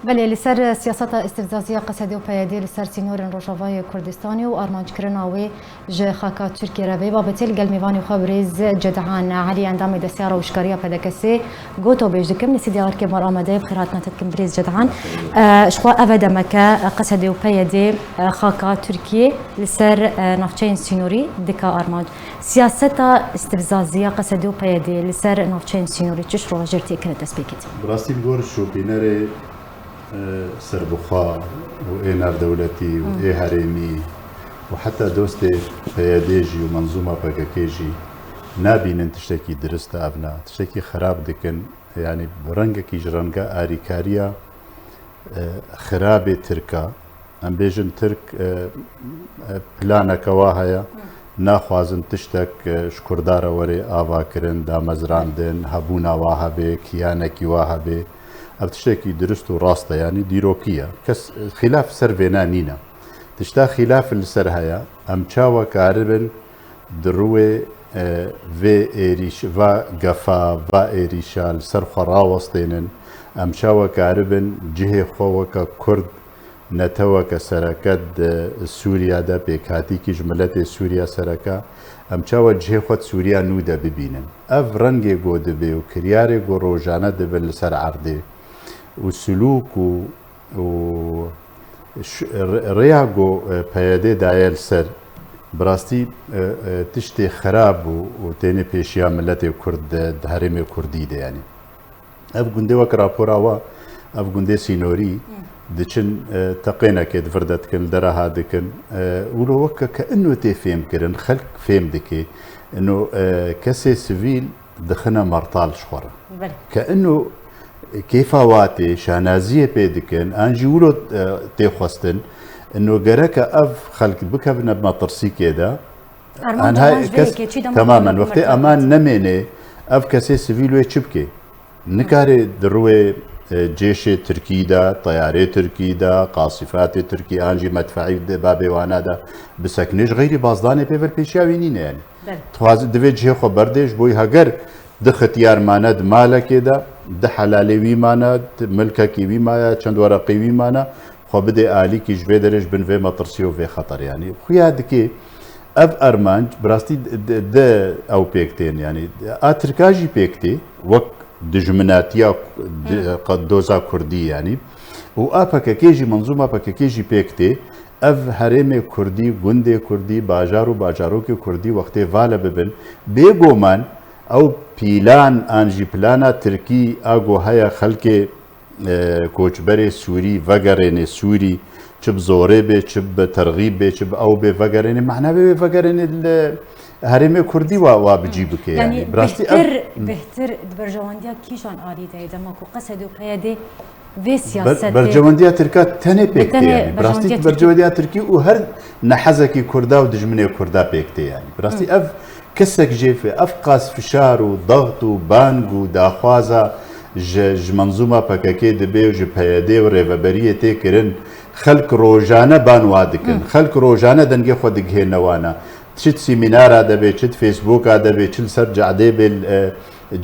بله لسر سیاست استفزازی قصدی و پیادی لسر سینور روشاوای کردستانی و آرمانج کرناوی ج خاکا ترکیه روی بابتل گل میوانی خبریز جدعان علی اندام دستیار و شکاریا پدکسی گوتو بیجدکم نسید یار که مر آمده بخیرات نتکم بریز جدعان شخوا افدا مکا قصدی و پیادی خاکا ترکیه لسر نافچین سینوری دکا آرمانج سیاست استفزازی قصدی و پیادی لسر نافچین سینوری چش رو جرتی کنه تسبیکت براستی بگور شو بینره سربخا وإنار دولتي وإيه هرمي وحتى دوستي بياديجي ومنظومة بكاكيجي نابين تشتكي درست أبنا تشتكي خراب دكن يعني برنجكي جرنجا آريكاريا خراب تركا أم بيجن ترك بلانا كواهيا ناخوازن تشتك شكردارا وري آوا كرن دا مزراندن هبونا واهبه كيانكي واهبه أبتشتكي درست وراسته يعني ديروكية كس خلاف سرفينا نينا تشتا خلاف السرهايا أم تشاوى كاربن دروي في إيريش فا قفا فا إيريشال سرخ راوستينن أم تشاوى كاربن جهي خوكا كرد نتوكا سركات سوريا دا بيكاتي كي جملت سوريا سركا أم تشاوى جهي خود سوريا نودا ببينن أف رنجي قو دبي وكرياري قو روجانا دبي لسر عردي وسلوك و رياغو بيادي دايل سر براستي تشتي خراب وتاني بيشيا ملتي كرد هرمي كردي ده يعني اف گوندي وك راپوراوا اف گوندي سينوري دچن تقينا كد فردت كن درها دكن ولو وك كانه تي فهم كرن خلق فهم دكي انه كسي سيفيل دخنا مرطال شخوره كانه كيفاواتي شانازيه بيدكن انجولو تيخوستن انه جرك اف خلق بكبنا بمطرسي كده تماما وقت امان نمينه اف كسي سيفيل ويتشبكي نكاري دروي جيش تركي دا طياري تركي دا قاصفات تركي انجي مدفعي بابي وانا دا بسكنج غيري بازداني بيفر بيشاوينين يعني تواز دفي جهي خو بردش بوي هاجر د ختیار ماند مالک دا د حلالي وی ماند ملکك وی ما چند ورقي وی مانا خو بده عالي کی جبه درش بن في مطرسيو في خطر يعني خويا دكي اف ارمانج براستي د او بيكتين يعني اتركاجي بيكتي وك دجمناتيا قد دوزا كردي يعني وابككيجي منظومه بككيجي بيكتي اف هرم كردي گوندي كردي باجارو كي كردي وقت فاله ببن بيگومان او پیلان انجی پلانا ترکی اگو هیا خلک کوچبر سوری وگرن سوری چب زوره به چب ترغیب به چب او به وگرن معنا به وگرن هرم کردی و بجیب که يعني بهتر برجواندیا کیشان آریده دما کو قصد و پیاده في سياسات برجوانديا تركا تاني بيكتي يعني براستي برجوانديا تركي وهر نحزكي كردا ودجمني كردا بيكتي يعني براستي اف كسك جيفي افقاس فشار وضغط وبانج وداخوازا ج منظومه بكاكي دبي وج بيادي وريفابريه تكرن خلق روجانا بانوادكن خلق روجانا دنجي خود نوانا تشت سيمينار دبي تشت فيسبوك دبي تشل سرجع دي بال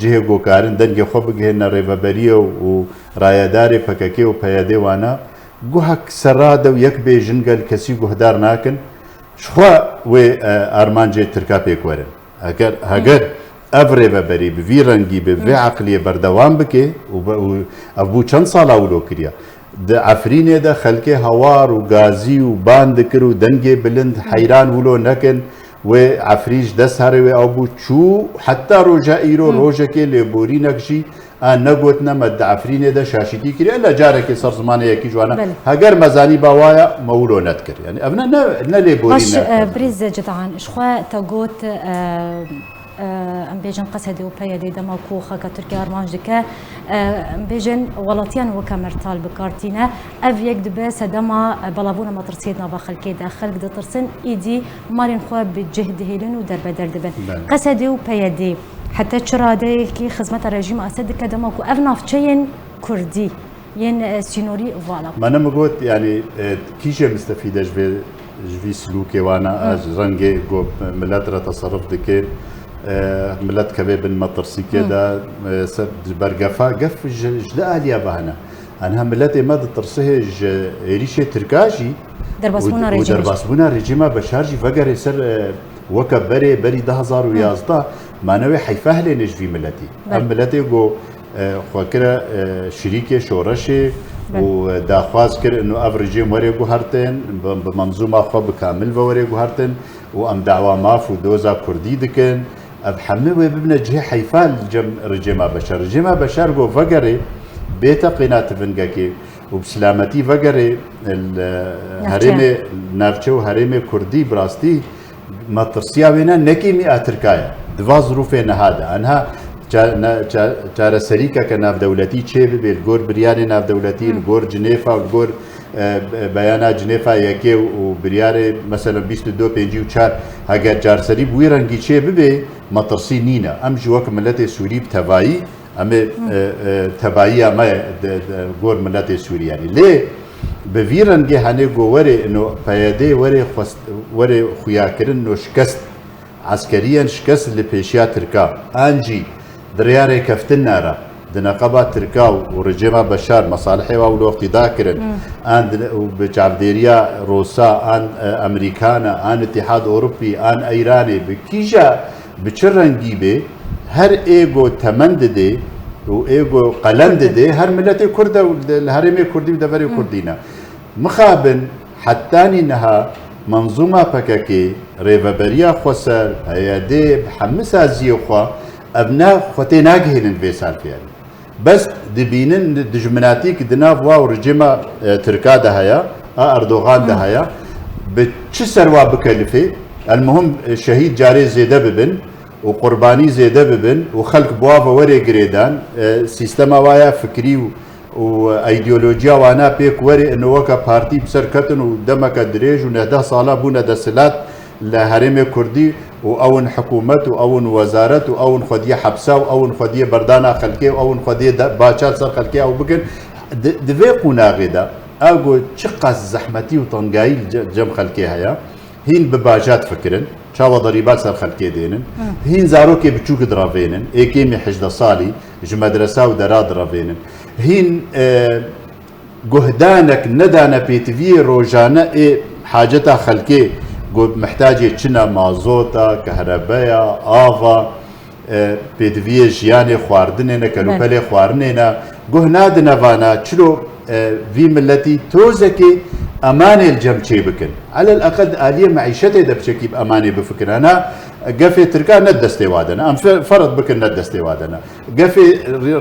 جهه گوکارن دنگه خوب گهنا ریوبریه و رایداری پککی و پیاده وانا گوهک سراده و یک به جنگل کسی گهدار ناکن شخوا و ارمانجه ترکا پیکورن اگر اف ریوبری به وی رنگی به وی عقلیه بردوام بکه و ابو چند سال اولو کریا د عفرینه ده خلقه هوار و گازی و باند کرو دنگه بلند حیران ولو نکن و عفريش دس هروي أبو شو حتى رجع إيرو رجع كي لبوري نكشي نقولنا مد عفرين ده شاشتي كري إلا جارك صار زمان يكي جوانا هجر مزاني بوايا مولو نذكر يعني أبنا نلبوري باش بريز جدعان إشخوا تقول ام بيجن قصدي وبيدي دماكو خاكا تركيا ارمانج دكا ام بيجن ولاتيان وكامرتال بكارتينا اف يك دبا سدما بلابونا مطرسيدنا باخلكي داخل قد ترسن ايدي مارين خو بجهد هيلن ودرب دردبن قصدي وبيدي حتى تشرادي كي خدمه الرجيم اسد كدماكو افناف تشين كردي ين سينوري فوالا ما انا مقول يعني كيجي مستفيده جفي سلوكي وانا رنجي ملات تصرف دكي ملت كبيب المطرسي كده برقفا قف جدا اليا بهنا انها ملت ما ترسهج ريشه تركاجي ودرباسبونا رجيما بشارجي فقر سر وكب بري 2011 معنوي حيفاه لنج في ملتي ام ملتي جو خاكرا شريكه شورشي وداخواز كر انه افريجي موري هارتن بمنظومه خو بكامل وري هارتن وام دعوه ماف ودوزا كردي دكن بحمل وببنا جهه حيفال جم رجيما بشار جو فقري بيتا قنات فنجاكي وبسلامتي فقري الهرمي نافشو هرمي كردي براستي ما ترسيا بينا نكي مئة تركايا دوا ظروفين هذا انها چارە سەریکە کە ناودەولەتی چێ ببێت گۆر بریارێ ناودەولەتی گۆر جنێفا و گۆر بەیانە جنێفا یەکێ و بریارێ مەسەلەن 2254 هەگەر جارسەری بووی ڕەنگی چێ ببێ مەترسی نینە ئەم ژ وەک ملەتێ سووری تەبایی ئەمێ تەبایی ئەمە گۆر ملەتێ سووریانی لێ بەڤی ڕەنگێ هەنێ گۆوەرێ پەیەدێ وەرێ خویاکردن نۆ شکست عسكريا شكست لبيشيا تركا انجي درياري كفتن نارا دنقبا تركا ورجيما بشار مصالحي واولو اقتداء كرن ان بجعبديريا روسا ان امريكانا ان اتحاد اوروبي ان ايراني بكيجا بچرنگي بي هر ايغو تمند دي و ايغو قلند دي هر ملتي كرده الهرمي كردي دبري كردينا مخابن حتاني نها منظومه پککی ریوبریا خوسر هیاده حمسا زیوخوا ابنا خوتي ناگهین بيسال فيها بس دبينن دجمناتي كدنا واو رجيما تركا دهيا اردوغان دهيا بتش سروا بكلفه المهم شهيد جاري زيده ببن وقرباني زيده ببن وخلق بوافا وري جريدان سيستما وايا فكري وايديولوجيا وانا بيك وري انه وكا بارتي بسركتن ودمك دريج ونهده صاله بونا دسلات لهرم كردي واون حكومه واون وزاره واون خديه حبسه واون خديه بردانا خلكي واون خديه باشات سر خلكي او بكن دفيقونا غدا اقو تشقص زحمتي وطنقاي جم خلكي هيا هين بباجات فكرن شاو ضريبات سر خلكي دينن هين زاروكي بتشوك درافينن ايكيمي حجده صالي مدرسه ودرا درافينن هين جهدانك ندانا بيتفي روجانا حاجتها خلكي محتاجه تشنا مازوتا كهرباء آفا بيتفي جياني خواردننا كلوبالي خواردننا جهنادنا فانا تشلو في ملتي توزكي أمانة الجمع بكن على الأقل آلية معيشتي دبشكي بأمانة بفكر أنا قفي تركا ندستي وادنا أم فرض بكن ندستي وادنا قفي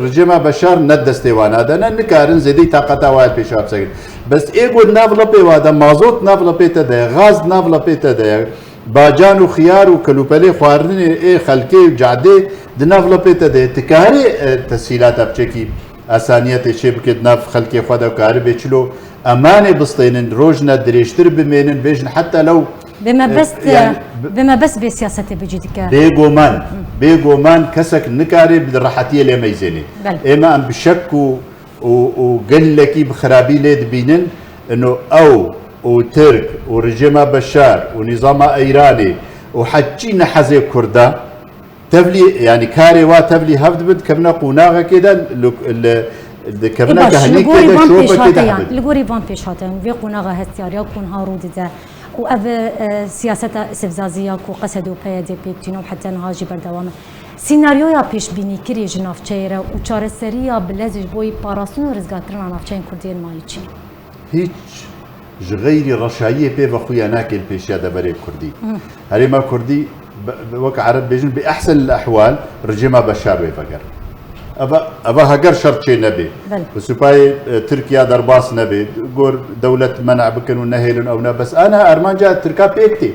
رجيما بشار ندستي وادنا نكارن زيدي طاقتا وايل بيشاب سكن بس إيقو نافلا بي وادا مازوت نافلا بي تدايا غاز نافلا بي تدايا باجان وخيار وكلوبالي خواردن إيه خلقي وجعدي دنافلا بي تدايا تكاري تسهيلات بشكي أسانية شبكة ناف خلقي خوادا وكاري بيشلو أمانة بسطينن روجنا دريشتر بمينن بيجن حتى لو بما بس بسياسة بجدك بيجومان كسك نكاري بالراحتية اللي ما يزيني إما أم بشك وقال لك بخرابي ليد بينن إنه أو وترك ورجيما بشار ونظام إيراني وحجي نحزي كردا تبلي يعني كاري وا تبلي هفد بد كمنا قناغة كده كمنا كهني كده شوفة كده لغوري فان بيش هاتن في قناغة هستياريا كون هارود ده وأب سياسة استفزازية وقصدوا بيدي بيكتينو حتى نهاجي بردوامه سيناريو يا بيش بيني كري جناف تشيرا وشار السرية بلازج بوي باراسون رزقاترنا نافشين كردين مايتشي هيك غيري رشاية بي بخويا ناكل بيشيا دبري كردي هريما كردي وك عرب بيجن بأحسن الأحوال رجيما بشار بفكر أبا هجر شرط شيء نبي بس باي تركيا درباس نبي قول دولة منع بكن ونهيلن أو بس أنا أرمان جاء تركا بيكتي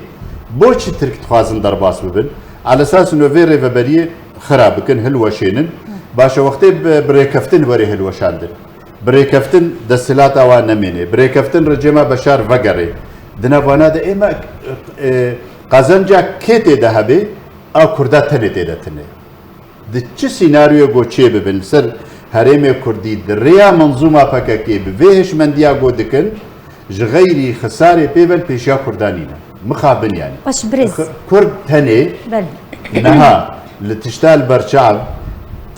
بوش ترك تخازن درباس ببن على أساس إنه فيري فبريه خراب بكن هلوشينن باشا وقتي بريكفتن وري هلوشاندن بريكفتن دسلات أوان نميني بريكفتن رجيما بشار فقري دنافانا دا إما قازنجا كيتي دهبي أو كردات تنتي دا تني دچ سيناريو گو چه ببن سر هرم كردي دريا منظومه پککی بهش منديا گو دکن غيري خساره بيبل بيشا كردانينا مخابن يعني باش برز كرد تني بل نها لتشتال برشعب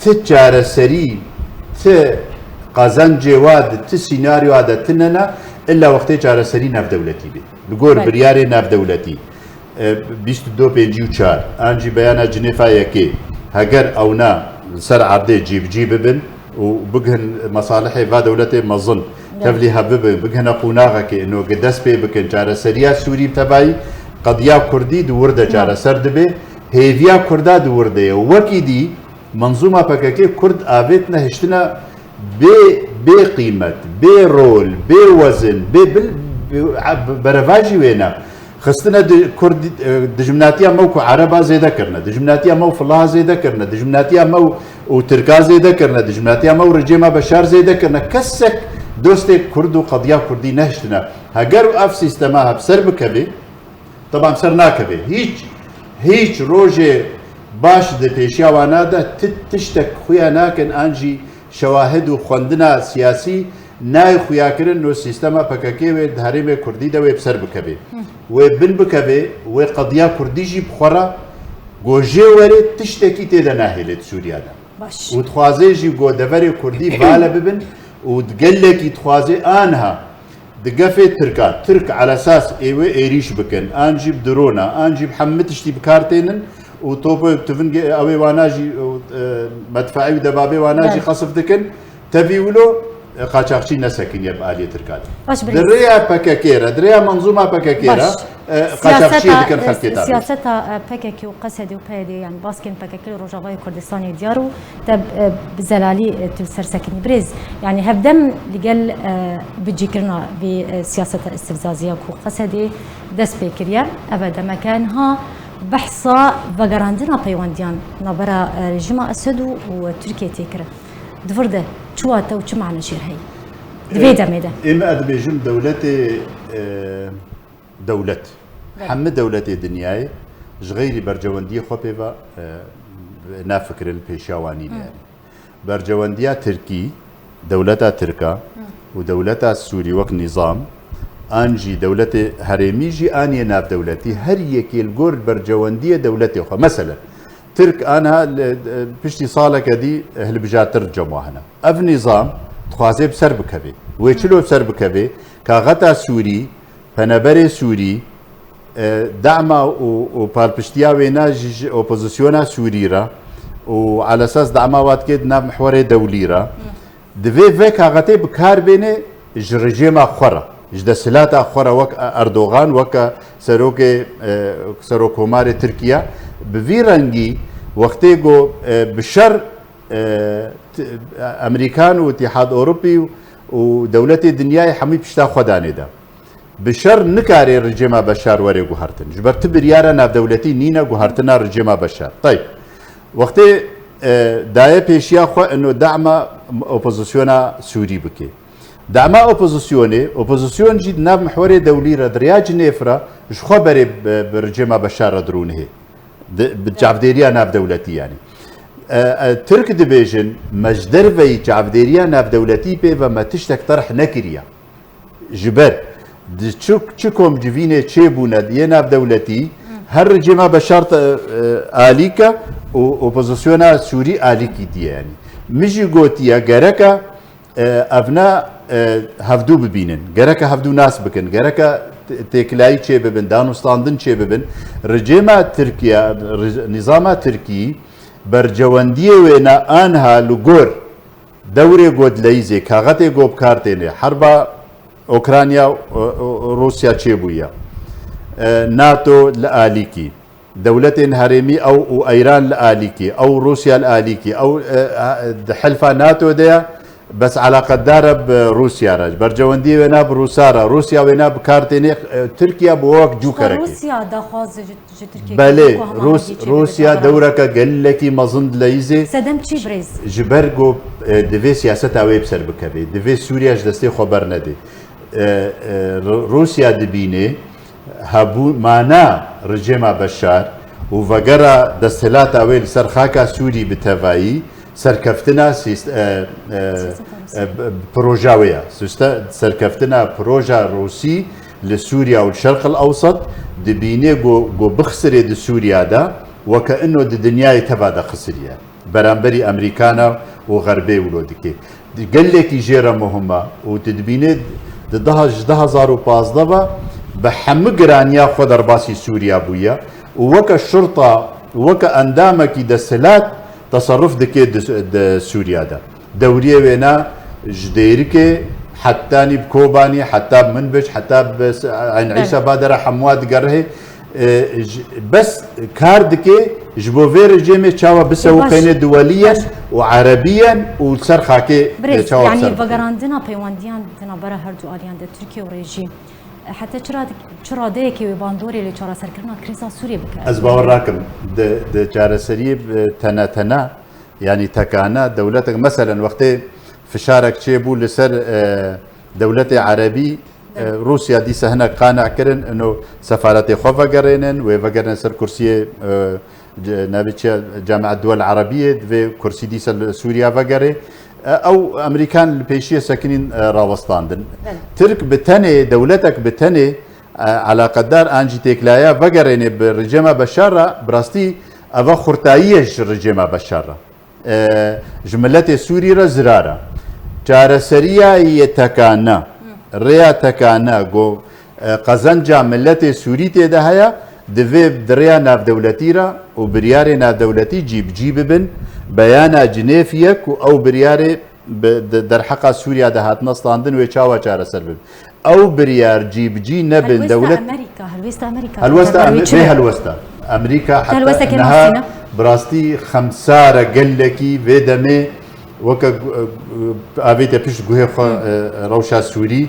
تجار سري ت قازان جواد تسيناريو هذا تننا إلا وقت جار سري ناف دولتي بي لقور برياري ناف دولتي 22 أنجي بيانا جنيفا يكي هجر أو نا سر عرضي جيب بن وبقهن مصالحي فا دولتي مظن تفلي هببن بقهن قناغك إنه قدس بي بكن جار سريا سوري بتبعي قضية كردي دورده جار سرد بي هيفيا كردا دورده وكي دي منظومة بكاكي كرد آبتنا هشتنا بي قيمة بي رول بي وزن برفاجي وينا خستنا كرد دجمناتيا مو عربا زيدا كرنا دجمناتيا مو فلاها زيدا كرنا دجمناتيا مو وتركا زيدا كرنا دجمناتيا مو رجيما بشار زيدا كرنا كسك دوستي كردو قضية كردي نهشتنا هقروا اف سيستماها بسر بكبي طبعا بسر ناكبي هيج روجي باش د پیشیا وانا ده تشتك خويا ناكن انجي شواهد وخوندنا سياسي ناي خويا كرن نو سيستما بكاكي و دهريم كردي ده بسر بكبي و بن بكبي و قضيه كردي جي بخورا گوجي وري تشتكي تيدا ناهلت سوريا ده باش و تخوازي جي گو دوري كردي بالا ببن و تقلك يتخوازي انها دقفه ترك على اساس ايريش بكن انجي بدرونا انجي بحمتشتي بكارتينن وطوبه تفنج اوي واناجي مدفعي ودبابي واناجي خصف دكن تبيولو قاچاقچي نسكن يب آلية تركات دريا بكاكيرا دريا منظومة بكاكيرا قاچاقچي دكن خلقيتا سياسة بكاكي وقسدي وبايدي يعني باسكن بكاكي روجافاي كردستاني ديارو تب بزلالي تلسر سكني بريز يعني هبدم لقل بجيكرنا بسياسة استفزازية وقسدي دس بكريا أبدا مكانها بحثا وگراندنا پیوندیان نبرا رژیم اسد و ترکیه تکره دفرده چواته و چه معنی شیر هی دبیده میده اما ادبیجم دولت همه دولت دنیای جغیری برجواندی خوبه و نافکر الپیشاوانی يعني برجواندی ترکی دولت ترکا و دولت سوری وک نظام انجي دولتي هرميجي اني ناف دولتي هر يكي الجور برجوانديه دولتي اخرى مثلا ترك انا بشتي صالك دي هلبجات ترجموا هنا اف نظام تخازي بسر بكبي ويشلو بسر بكبي كاغتا سوري فنبري سوري دعمه وبالبشتيا وينا اوبوزيسيونا سوريرا وعلى اساس دعمه وات كد ناف محور دوليرا دفي كاغتي بكار بيني جرجيما خورا جدا سلاتا خورا وك اردوغان وك سروك مار تركيا بفيرانجي وقتي جو بشر امريكان واتحاد اوروبي ودولة الدنيا حمي بشتا خداني ده بشر نكاري رجيما بشار وري جوهرتن جبرت بريارا ناف دولتي نينا جوهرتنا رجيما بشار طيب وقتي دايا بيشيا خو انه دعم اوبوزيسيونا سوري بكي دعما اوبوزيسيون جد ناف محوري دولي ردريا جنيفرا جخوا بري برجيما بشار درونه بجعفديريا ناف دولتي يعني ترك ديفيجن مجدر في جعفديريا ناف دولتي بي وما تشتك طرح نكريا جبر تشكم جفيني تشيبونا دي ناف دولتي هر رجيما بشار آليكا اوبوزيسيونا سوري آليكي دي يعني مجي قوتيا غركا افنا هفدو ببینن گرکه هفدو ناس بکن گرکه تکلایی چه ببن دانوستاندن چه ببن رجیما ترکیه نظام ترکی برجواندی وینا آنها لگور دوره گود لیزه کاغت گوب کارتینه حرب اوکرانیا روسیا چه بویا ناتو لآلیکی دولة هرمي او ايران لآلیکی او روسيا لآلیکی او حلفا ناتو ده بس علاقة دار بروسيا راج برجواندي وينا بروسارا روسيا وينا بكارتيني تركيا بوك جوكركي روسيا دخواز تركيا بله روسيا دورك قال لك مظند ليزي سدم تشي بريز جبرجو دفي سياسة ويب سر بكبي دفي سوريا جدستي خبر ندي روسيا دبيني هبو مانا رجيما بشار وفقرا دستلات اويل سرخاكا سوري بتفاي سركفتنا بروجاوية سركفتنا بروجا روسي لسوريا والشرق الأوسط دبيني جو بخسري دي سوريا دا وكأنه دي دنيا تبع دا خسريا برامبري أمريكانا وغربي ولودكي قال لك جيرة مهمة وتدبيني ده 2015 بحم قرانيا خود رباسي سوريا بويا ووكا الشرطة ووكا أندامك دسلات تصرف دكي سوريا ده دورية وينا جديركي حتى بكوباني حتى بمنبج حتى عين عيسى بادرة حمواد قره بس كاردكي جبوفير جيمي تشاوا بسوي قينة دوليا وعربيا وسرخاكي تشاوا يعني بقراندنا بيوانديان دنا برا هردو اليان ده تركيا وريجيم حتى چرا ديكي وباندوري اللي چرا سركرنا كريزا سوريا بك از باور راكم د چرا سري تنا يعني تكانا دولتك مثلا وقت فشارك تشيبو لسر دولتي عربي روسيا دي سهنا قانع كرن انه سفارتي خوفا قرينن وفقرن سر كرسي نابتشا جامعة الدول العربية في كرسي دي سوريا فقري او امريكان البيشيه ساكنين راوستاندن ترك بتني دولتك بتني على قدر انجي تكلايا فقريني برجيمه بشاره براستي افا خرطايش رجيمه بشاره جملتي سوري زراره جار سريا يتكانا ريا تكانا جو قزنجا ملتي سوري تدهيا دفي دريا ناف دولتيرا وبرياري ناف دولتي جيب بن بيانا جنيفيك او برياري در حق سوريا دهات نصلاندن ويشاوا جار سربن او بريار جي نبن دولة هلوستا امريكا حتى انها براستي خمسارة قلكي فيدمي وكا افيتا بيش جوه روشا سوري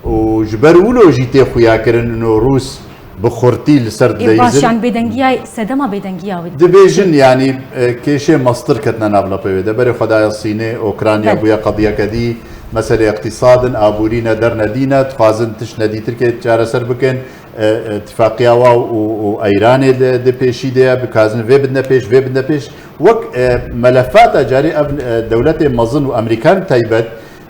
وجبرولو جيتي خويا كرن انه روس بخورتي لسرد باش يعني بيدنجيا سدما بيدنجيا دبيجن يعني كيشي مصدر كتنا نابلا بيودا بري خدايا الصيني اوكرانيا بويا قضيه كدي مسألة اقتصاد ابورينا درنا دينا تفازن تشنا دي تركيا تجارة سر بكن اتفاقيا وايران دي بيشي دي بكازن في بدنا بيش وك ملفات جاري دولتي مظن وامريكان تايبت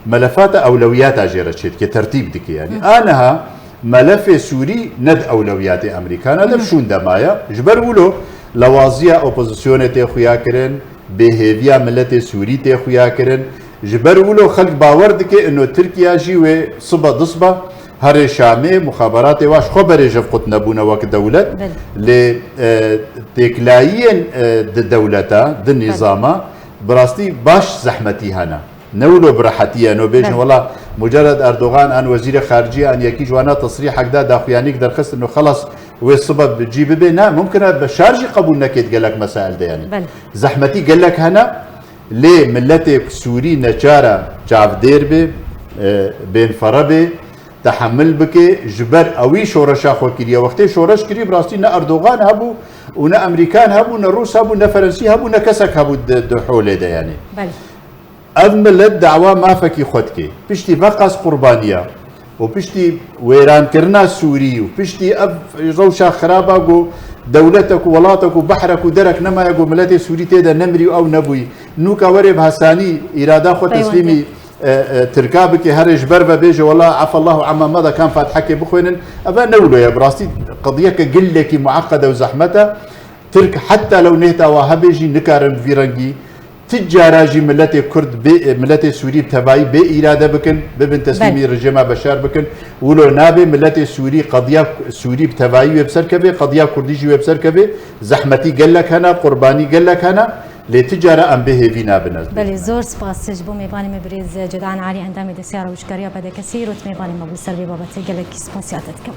ملفات اولويات جيرتشيت كترتيب ديك يعني انها ملف سوري ند اولويات امريكان هذا شون دمايا جبر ولو لوازيا اوبوزيسيون تي خويا كرن بهيفيا ملت سوري تي خويا كرن جبر ولو خلق باور دكي انه تركيا جي صبا ضصبه هر شامي مخابرات واش خبر جف قط نبونا وقت دولت ل تكلايين الدولتا النظام براستي باش زحمتي هنا نولو براحتي انه بيش والله مجرد اردوغان ان وزير خارجيه ان يكي جوانا تصريح حق داخويانيك درخص انه خلص والسبب بتجيب بينا ممكن بشارجي قبول نكيت قال لك مسائل ده يعني زحمتي قال لك هنا ليه ملتك سوري نجاره جاف ديربي بين فربي تحمل بك جبر اوي شورشا خو كريا وقت شورش كري براستي نا اردوغان هبو ونا امريكان هبو نا روس هبو نا فرنسي هبو نا كسك هبو دحول ده يعني أملت دعوة ما فكي خدكي بشتي بقص قربانية وبشتي ويران كرنا سوري وبشتي روشا خرابة جو دولتك وولاتك وبحرك ودرك نما يقول ملاتي سوري تيدا نمري أو نبوي نوكا ورب هساني إرادة خو تسليمي تركابك هرج بربا بيجي والله عفى الله عما مضى كان فاتحكي بخوين أبا نولو يا براستي قضية قلك معقدة وزحمتها ترك حتى لو نهتا وهبيجي نكارن فيرنجي تجاراجي ملتي كرد ملتي سوري بتبعي بإرادة بكن ببن تسليمي رجيمة بشار بكن ولو نابي ملتي سوري قضية سوري بتبعي ويبسر كبي قضية كرديجي ويبسر كبي زحمتي قال لك هنا قرباني قال لك هنا لتجارة أم به فينا بنزل بلي زور سباس جبو ميباني مبريز جدعان علي أندامي دسيارة وشكريا بدا كثير وتميباني مبلسر ببابتي قال لك سباسياتتكم